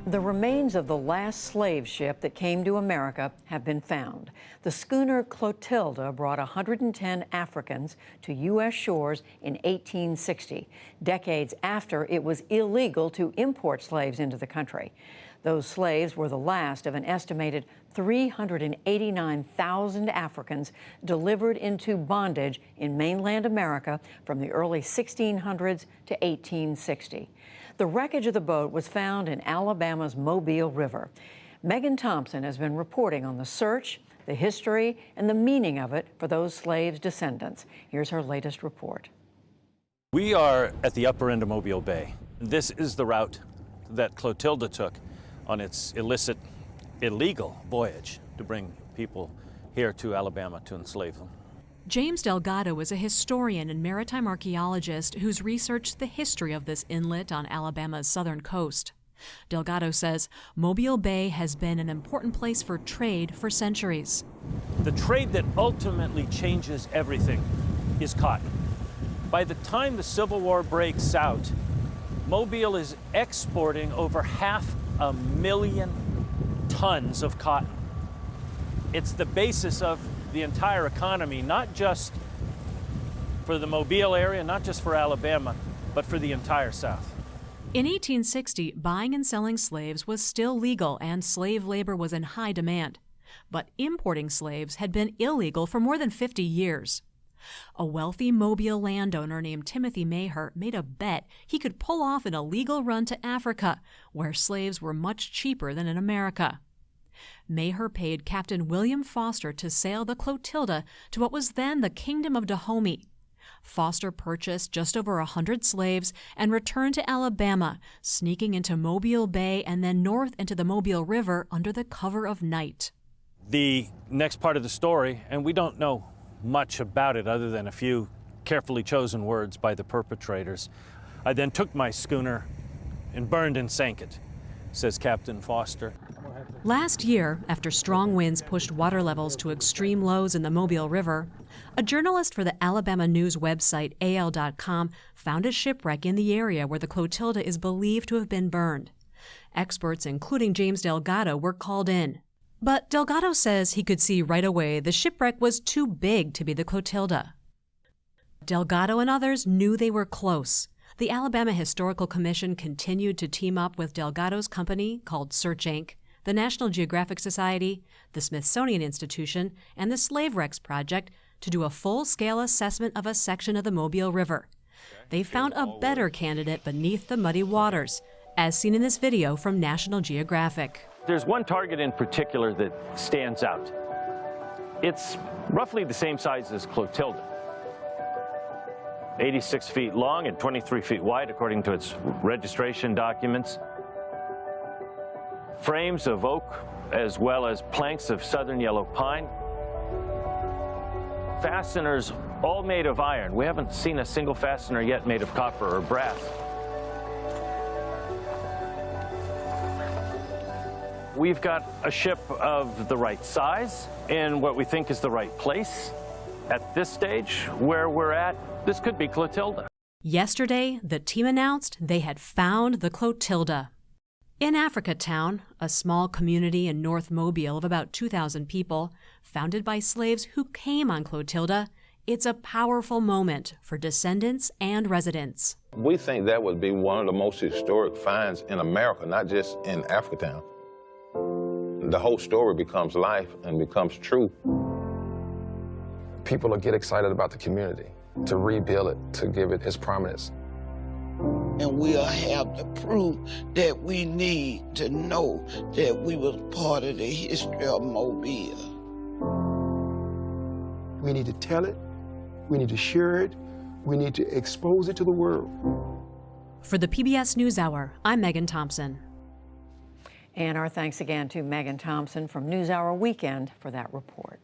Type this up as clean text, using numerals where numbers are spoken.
The remains of the last slave ship that came to America have been found. The schooner Clotilda brought 110 Africans to U.S. shores in 1860, decades after it was illegal to import slaves into the country. Those slaves were the last of an estimated 389,000 Africans delivered into bondage in mainland America from the early 1600s to 1860. The wreckage of the boat was found in Alabama's Mobile River. Megan Thompson has been reporting on the search, the history, and the meaning of it for those slaves' descendants. Here's her latest report. We are at the upper end of Mobile Bay. This is the route that Clotilda took on its illegal voyage to bring people here to Alabama to enslave them. James Delgado is a historian and maritime archaeologist who's researched the history of this inlet on Alabama's southern coast. Delgado says Mobile Bay has been an important place for trade for centuries. The trade that ultimately changes everything is cotton. By the time the Civil War breaks out, Mobile is exporting over 500,000 tons of cotton. It's the basis of the entire economy, not just for the Mobile area, not just for Alabama, but for the entire South. In 1860, buying and selling slaves was still legal and slave labor was in high demand. But importing slaves had been illegal for more than 50 years. A wealthy Mobile landowner named Timothy Maher made a bet he could pull off an illegal run to Africa, where slaves were much cheaper than in America. Maher paid Captain William Foster to sail the Clotilda to what was then the Kingdom of Dahomey. Foster purchased just over 100 slaves and returned to Alabama, sneaking into Mobile Bay and then north into the Mobile River under the cover of night. The next part of the story, and we don't know much about it other than a few carefully chosen words by the perpetrators. I then took my schooner and burned and sank it, says Captain Foster. Last year, after strong winds pushed water levels to extreme lows in the Mobile River, a journalist for the Alabama news website AL.com found a shipwreck in the area where the Clotilda is believed to have been burned. Experts, including James Delgado, were called in. But Delgado says he could see right away the shipwreck was too big to be the Clotilda. Delgado and others knew they were close. The Alabama Historical Commission continued to team up with Delgado's company called Search Inc., the National Geographic Society, the Smithsonian Institution, and the Slave Wrecks Project to do a full-scale assessment of a section of the Mobile River. They found a better candidate beneath the muddy waters, as seen in this video from National Geographic. There's one target in particular that stands out. It's roughly the same size as Clotilda. 86 feet long and 23 feet wide, according to its registration documents. Frames of oak, as well as planks of southern yellow pine. Fasteners all made of iron. We haven't seen a single fastener yet made of copper or brass. We've got a ship of the right size in what we think is the right place. At this stage, where we're at, this could be Clotilda. Yesterday, the team announced they had found the Clotilda. In Africa Town, a small community in North Mobile of about 2,000 people, founded by slaves who came on Clotilda, it's a powerful moment for descendants and residents. We think that would be one of the most historic finds in America, not just in Africa Town. The whole story becomes life and becomes true. People will get excited about the community, to rebuild it, to give it its prominence. And we'll have the proof that we need to know that we was part of the history of Mobile. We need to tell it, we need to share it, we need to expose it to the world. For the PBS NewsHour, I'm Megan Thompson. And our thanks again to Megan Thompson from NewsHour Weekend for that report.